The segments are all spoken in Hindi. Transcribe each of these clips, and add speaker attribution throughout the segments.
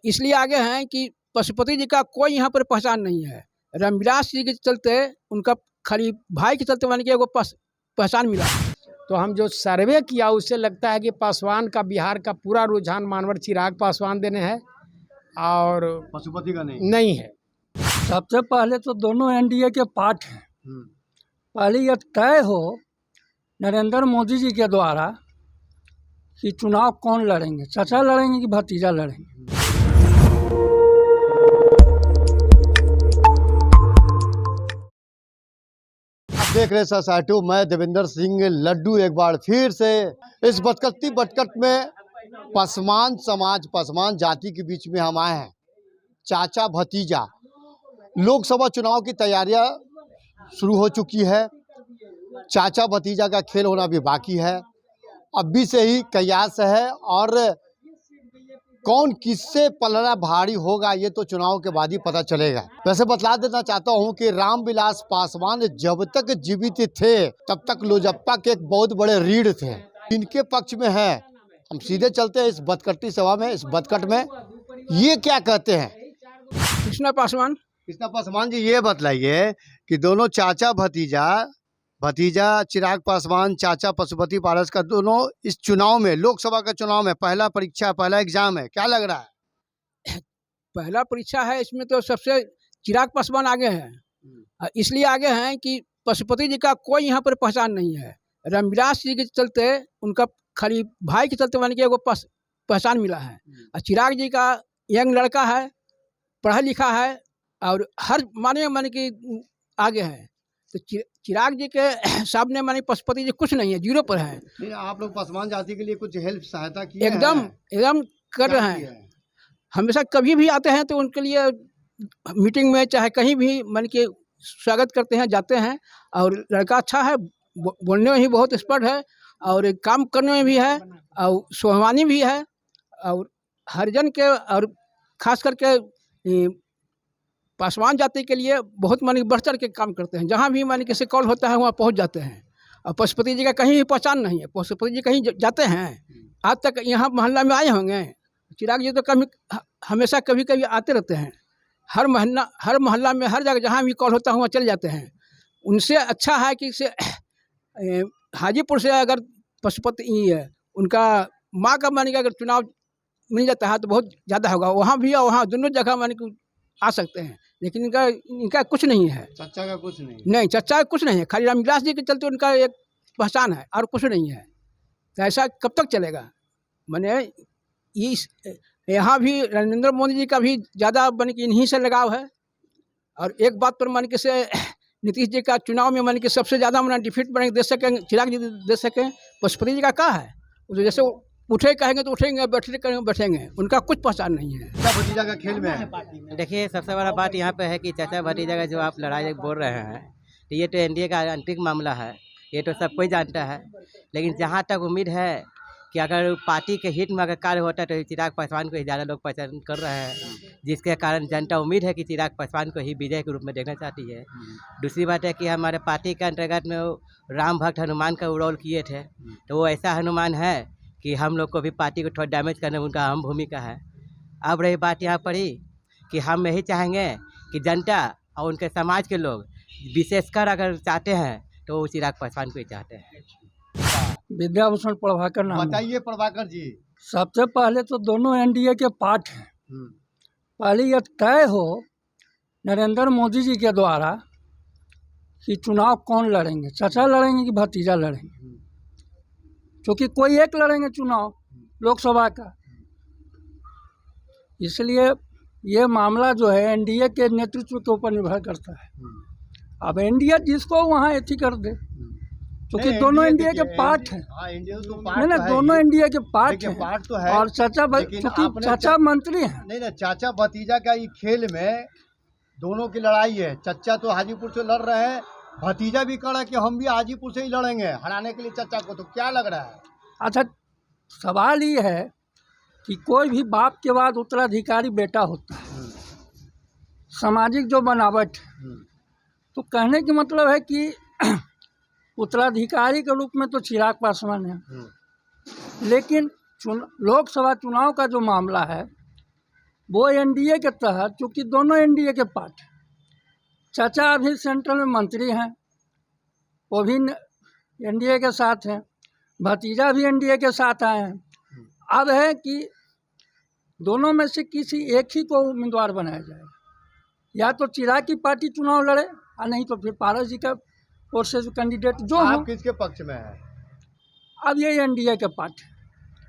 Speaker 1: इसलिए आगे हैं कि पशुपति जी का कोई यहाँ पर पहचान नहीं है। रामविलास जी के चलते उनका खाली भाई के चलते मान के एगो पहचान मिला।
Speaker 2: तो हम जो सर्वे किया उससे लगता है कि पासवान का बिहार का पूरा रुझान मानवर चिराग पासवान देने हैं और
Speaker 3: पशुपति का
Speaker 2: नहीं है।
Speaker 4: सबसे पहले तो दोनों एनडीए के पार्ट हैं। पहले यह तय हो नरेंद्र मोदी जी के द्वारा कि चुनाव कौन लड़ेंगे, चाचा लड़ेंगे कि भतीजा लड़ेंगे।
Speaker 3: देख रहे सासाटू, मैं देवेंद्र सिंह लड्डू एक बार फिर से इस बटकट में पसमान समाज, पसमान जाति के बीच में हम आए हैं। चाचा भतीजा लोकसभा चुनाव की तैयारियां शुरू हो चुकी है। चाचा भतीजा का खेल होना भी बाकी है। अभी से ही कयास है और कौन किससे पलड़ा भारी होगा ये तो चुनाव के बाद ही पता चलेगा। वैसे बतला देना चाहता हूं कि रामविलास पासवान जब तक जीवित थे तब तक लोजप्पा के एक बहुत बड़े रीढ़ थे। इनके पक्ष में है। हम सीधे चलते हैं इस बटकट्टी सभा में। इस बटकट में ये क्या कहते हैं
Speaker 1: कृष्णा पासवान
Speaker 3: जी, ये बतलाइए कि दोनों चाचा भतीजा चिराग पासवान, चाचा पशुपति पारस का दोनों इस चुनाव में, लोकसभा का चुनाव में पहला एग्जाम है, क्या लग रहा है?
Speaker 1: पहला परीक्षा है, इसमें तो सबसे चिराग पासवान आगे हैं। इसलिए आगे हैं कि पशुपति जी का कोई यहाँ पर पहचान नहीं है। रामविलास जी के चलते उनका खाली भाई के चलते मान के एगो पहचान मिला है। और चिराग जी का यंग लड़का है, पढ़ा लिखा है और हर माने कि आगे है। तो चिराग जी के सामने माने पशुपति जी कुछ नहीं है, जीरो पर है।
Speaker 3: आप लोग पासवान जाति के लिए कुछ हेल्प सहायता की?
Speaker 1: एकदम कर रहे हैं। हमेशा कभी भी आते हैं तो उनके लिए मीटिंग में चाहे कहीं भी मान के स्वागत करते हैं, जाते हैं। और लड़का अच्छा है, बोलने में ही बहुत एक्सपर्ट है और काम करने में भी है और स्वाभिमानी भी है और हरिजन के और खास करके पासवान जाति के लिए बहुत मानी बढ़ चढ़ के काम करते हैं। जहाँ भी मानी किसी कॉल होता है वहाँ पहुँच जाते हैं। और पशुपति जी का कहीं भी पहचान नहीं है। पशुपति जी कहीं जाते हैं, आज तक यहाँ मोहल्ला में आए होंगे। चिराग जी तो हमेशा कभी कभी आते रहते हैं। हर मोहल्ला में हर जगह जहाँ भी कॉल होता है वहाँ चले जाते हैं। उनसे अच्छा है कि हाजीपुर से अगर पशुपति उनका माँ का मान के अगर चुनाव मिल जाता है तो बहुत ज़्यादा होगा। वहाँ भी और वहाँ दोनों जगह मान के आ सकते हैं, लेकिन इनका कुछ नहीं है।
Speaker 3: चच्चा का कुछ
Speaker 1: नहीं, चच्चा का कुछ नहीं है। खाली रामविलास जी के चलते उनका एक पहचान है और कुछ नहीं है। तो ऐसा कब तक चलेगा? मैंने यहाँ भी नरेंद्र मोदी जी का भी ज़्यादा मान के इन्हीं से लगाव है। और एक बात पर मान के से नीतीश जी का चुनाव में मान के सबसे ज़्यादा मैंने डिफीट बने दे सकें, चिराग जी दे सकें। पशुपति जी का क्या है? तो जैसे उठे कहेंगे तो उठेंगे, बैठे कहेंगे बैठेंगे, उनका कुछ पहचान नहीं है।
Speaker 3: चाचा भतीजा का खेल में है।
Speaker 5: देखिए, सबसे बड़ा बात यहाँ पे है कि चाचा भतीजा का जो आप लड़ाई बोल रहे हैं तो ये तो एनडीए का आंतरिक मामला है, ये तो सब कोई जानता है। लेकिन जहाँ तक उम्मीद है कि अगर पार्टी के हित में अगर कार्य होता है तो चिराग पासवान को ही ज़्यादा लोग पसंद कर रहे हैं, जिसके कारण जनता उम्मीद है कि चिराग पासवान को ही विजय के रूप में देखना चाहती है। दूसरी बात है कि हमारे पार्टी के अंतर्गत में राम भक्त हनुमान का रोल किए थे, तो वो ऐसा हनुमान है कि हम लोग को भी पार्टी को थोड़ा डैमेज करने में उनका अहम भूमिका है। अब रही बात यहाँ पर ही कि हम यही चाहेंगे कि जनता और उनके समाज के लोग विशेषकर अगर चाहते हैं तो वो चिराग पासवान को ही चाहते हैं।
Speaker 4: विद्याभूषण प्रभाकर नाम।
Speaker 3: बताइए प्रभाकर जी।
Speaker 4: सबसे पहले तो दोनों एनडीए के पार्ट हैं। पहले यह तय हो नरेंद्र मोदी जी के द्वारा कि चुनाव कौन लड़ेंगे, चाचा लड़ेंगे कि भतीजा लड़ेंगे। क्योंकि कोई एक लड़ेंगे चुनाव लोकसभा का, इसलिए ये मामला जो है एनडीए के नेतृत्व के ऊपर निर्भर करता है। अब एनडीए जिसको वहाँ एथी कर दे, क्योंकि दोनों एनडीए के पार्ट हैं। नहीं, दोनों एनडीए के पार्ट हैं और चाचा क्योंकि चाचा मंत्री हैं।
Speaker 3: नहीं, चाचा भतीजा का ये खेल में दोनों की लड़ाई है। चच्चा तो हाजीपुर से लड़ रहे हैं, भतीजा भी कह रहा है कि हम भी हाजीपुर से ही लड़ेंगे हराने के लिए चच्चा को। तो क्या लग रहा है?
Speaker 4: अच्छा, सवाल ये है कि कोई भी बाप के बाद उत्तराधिकारी बेटा होता है। सामाजिक जो बनावट है, तो कहने की मतलब है कि उत्तराधिकारी के रूप में तो चिराग पासवान है, लेकिन लोकसभा चुनाव का जो मामला है वो एनडीए के तहत, चूँकि दोनों एनडीए के पार्ट हैं, चाचा अभी सेंट्रल में मंत्री हैं, वो भी एनडीए के साथ हैं, भतीजा भी एनडीए के साथ आए हैं। अब है कि दोनों में से किसी एक ही को उम्मीदवार बनाया जाएगा, या तो चिराग की पार्टी चुनाव लड़े और नहीं तो फिर पारस जी का ओर से जो कैंडिडेट जो हो।
Speaker 3: आप किसके पक्ष में है?
Speaker 4: अब ये एनडीए के पार्ट है।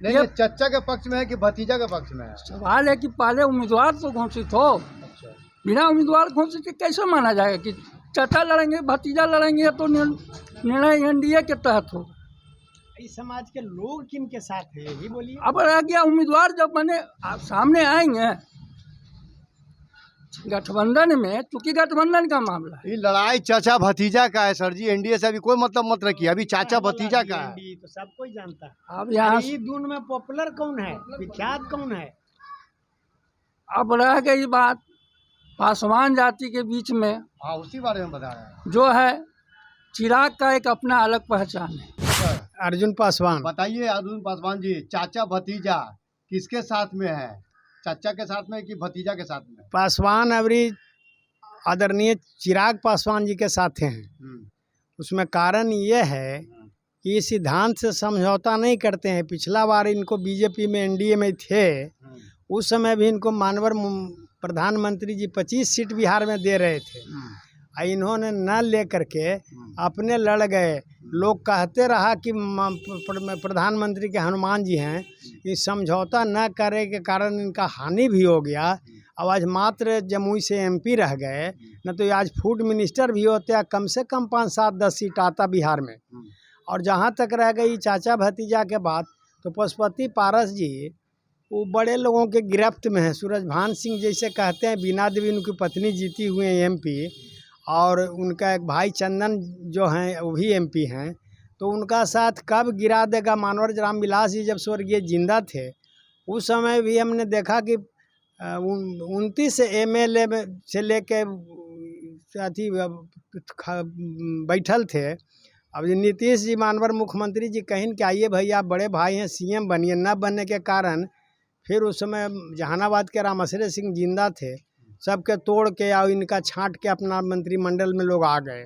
Speaker 3: नहीं, ये चचा के पक्ष में है कि भतीजा के पक्ष में है?
Speaker 4: सवाल है कि पहले उम्मीदवार तो घोषित हो, बिना उम्मीदवार घोषित के कैसे माना जाएगा कि चाचा लड़ेंगे भतीजा लड़ेंगे, तो निर्णय एनडीए के तहत हो।
Speaker 2: इस समाज के लोग किन के साथ है यही बोलिए।
Speaker 4: अब रह गया उम्मीदवार जब मैंने सामने आएंगे गठबंधन में, चूंकि गठबंधन का मामला है।
Speaker 3: ये लड़ाई चाचा भतीजा का है सर जी, एनडीए से अभी कोई मतलब मत रखिए, अभी चाचा भतीजा का है।
Speaker 2: तो सब कोई जानता है।
Speaker 4: अब यहाँ
Speaker 2: अरे ये दून में पॉपुलर कौन है, विख्यात कौन है?
Speaker 4: अब रह गई बात पासवान जाति के बीच में,
Speaker 3: हाँ उसी बारे में बता रहे हैं।
Speaker 4: जो है चिराग का एक अपना अलग पहचान है।
Speaker 2: अर्जुन पासवान।
Speaker 3: बताइए अर्जुन पासवान जी, चाचा भतीजा किसके साथ में है? चाचा के साथ में कि भतीजा के साथ में?
Speaker 2: पासवान अवरी आदरणीय चिराग पासवान जी के साथ हैं। उसमें कारण ये है कि इस सिद्धांत से समझौता नहीं करते हैं। पिछला बार इनको बीजेपी में एनडीए में थे, उस समय भी इनको मानवर प्रधानमंत्री जी 25 सीट बिहार में दे रहे थे, इन्होंने न ले करके अपने लड़ गए। लोग कहते रहा कि प्रधानमंत्री के हनुमान जी हैं, ये समझौता न करे के कारण इनका हानि भी हो गया। अब आज मात्र जमुई से एमपी रह गए, न तो आज फूड मिनिस्टर भी होते हैं, कम से कम 5, 7, 10 सीट आता बिहार में। और जहाँ तक रह गई चाचा भतीजा के बात, तो पशुपति पारस जी वो बड़े लोगों के गिरफ्त में है। सूरजभान सिंह जैसे कहते हैं, बीना देवी उनकी पत्नी जीती हुई हैं एमपी, और उनका एक भाई चंदन जो हैं वो भी एमपी हैं। तो उनका साथ कब गिरा देगा? मानवर रामविलास जी जब स्वर्गीय जिंदा थे, उस समय भी हमने देखा कि 29 एमएलए से लेके अथी बैठल थे। अब नीतीश जी मानवर मुख्यमंत्री जी कहीं कि आइए भैया बड़े भाई हैं, सीएम बनिए, न बनने के कारण फिर उस समय जहानाबाद के रामाश्रय सिंह जिंदा थे, सबके तोड़ के और इनका छांट के अपना मंत्रिमंडल में लोग आ गए।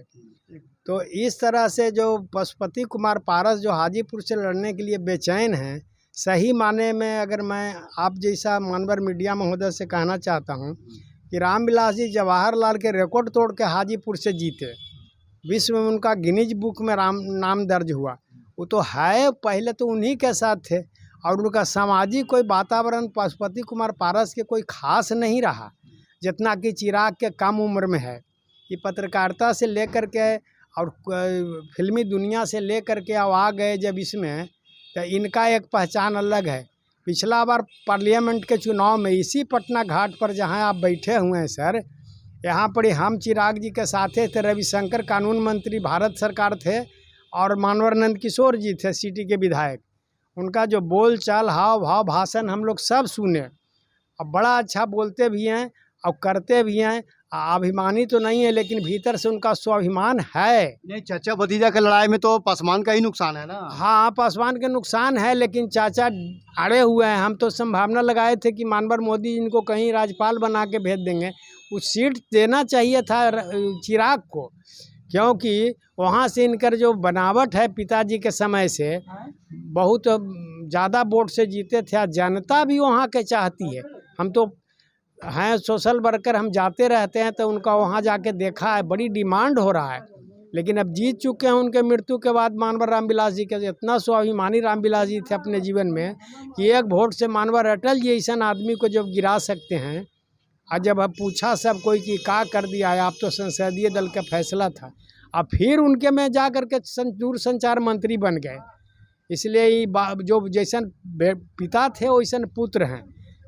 Speaker 2: तो इस तरह से जो पशुपति कुमार पारस जो हाजीपुर से लड़ने के लिए बेचैन हैं, सही माने में अगर मैं आप जैसा मानवर मीडिया महोदय से कहना चाहता हूं कि रामविलास जी जवाहरलाल के रिकॉर्ड तोड़ के हाजीपुर से जीते, विश्व में उनका गिनीज बुक में नाम दर्ज हुआ। वो तो है, पहले तो उन्हीं के साथ थे, और उनका सामाजिक कोई वातावरण पशुपति कुमार पारस के कोई खास नहीं रहा जितना कि चिराग के कम उम्र में है। ये पत्रकारिता से लेकर के और फिल्मी दुनिया से लेकर के आ गए जब इसमें, तो इनका एक पहचान अलग है। पिछला बार पार्लियामेंट के चुनाव में इसी पटना घाट पर जहां आप बैठे हुए हैं सर, यहाँ पर हम चिराग जी के साथे थे। रविशंकर कानून मंत्री भारत सरकार थे, और मानवर नंद किशोर जी थे सिटी के विधायक। उनका जो बोल चाल, हाव भाव, भाषण हम लोग सब सुने, और बड़ा अच्छा बोलते भी हैं और करते भी हैं। अभिमानी तो नहीं है, लेकिन भीतर से उनका स्वाभिमान है।
Speaker 3: नहीं, चाचा भतीजा की लड़ाई में तो पासवान का ही नुकसान है ना?
Speaker 2: हाँ, पासवान के नुकसान है, लेकिन चाचा अड़े हुए हैं। हम तो संभावना लगाए थे कि मानवर मोदी इनको कहीं राज्यपाल बना के भेज देंगे। उस सीट देना चाहिए था चिराग को, क्योंकि वहाँ से इनकर जो बनावट है पिताजी के समय से बहुत ज़्यादा वोट से जीते थे, जनता भी वहाँ के चाहती है। हम तो हैं सोशल वर्कर, हम जाते रहते हैं, तो उनका वहाँ जाके देखा है, बड़ी डिमांड हो रहा है। लेकिन अब जीत चुके हैं। उनके मृत्यु के बाद मानवर रामविलास जी के इतना स्वाभिमानी रामविलास जी थे अपने जीवन में कि एक वोट से मानवर अटल जी ऐसा आदमी को जब गिरा सकते हैं। और जब अब पूछा सब कोई कि का कर दिया है, आप तो संसदीय दल का फैसला था, अब फिर उनके में जा कर के दूरसंचार मंत्री बन गए। इसलिए जो जैसन पिता थे वैसन पुत्र हैं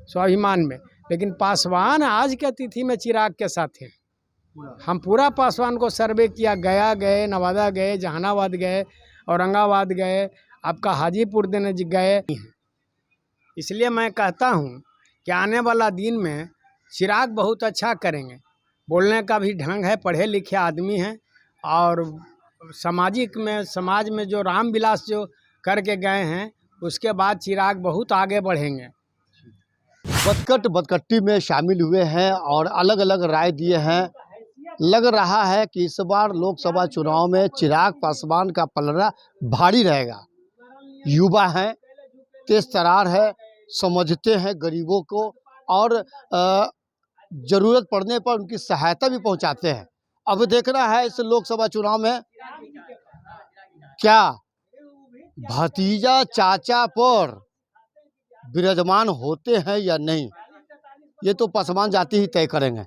Speaker 2: स्वाभिमान में। लेकिन पासवान आज के तिथि में चिराग के साथ हैं। हम पूरा पासवान को सर्वे किया, गया गए, नवादा गए, जहानाबाद गए, औरंगाबाद गए, आपका हाजीपुर देने गए। इसलिए मैं कहता हूँ कि आने वाला दिन में चिराग बहुत अच्छा करेंगे। बोलने का भी ढंग है, पढ़े लिखे आदमी हैं, और समाज में जो रामविलास जो करके गए हैं, उसके बाद चिराग बहुत आगे बढ़ेंगे।
Speaker 3: बदकट बदकट्टी में शामिल हुए हैं और अलग अलग राय दिए हैं। लग रहा है कि इस बार लोकसभा चुनाव में चिराग पासवान का पलड़ा भारी रहेगा। युवा हैं, तेज तरार है, समझते हैं गरीबों को और ज़रूरत पड़ने पर उनकी सहायता भी पहुंचाते हैं। अब देखना है इस लोकसभा चुनाव में क्या भतीजा चाचा पर विराजमान होते हैं या नहीं, ये तो पासवान जाति ही तय करेंगे।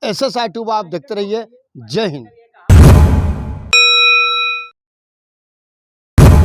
Speaker 3: SSI 2 आप देखते रहिए। जय हिंद।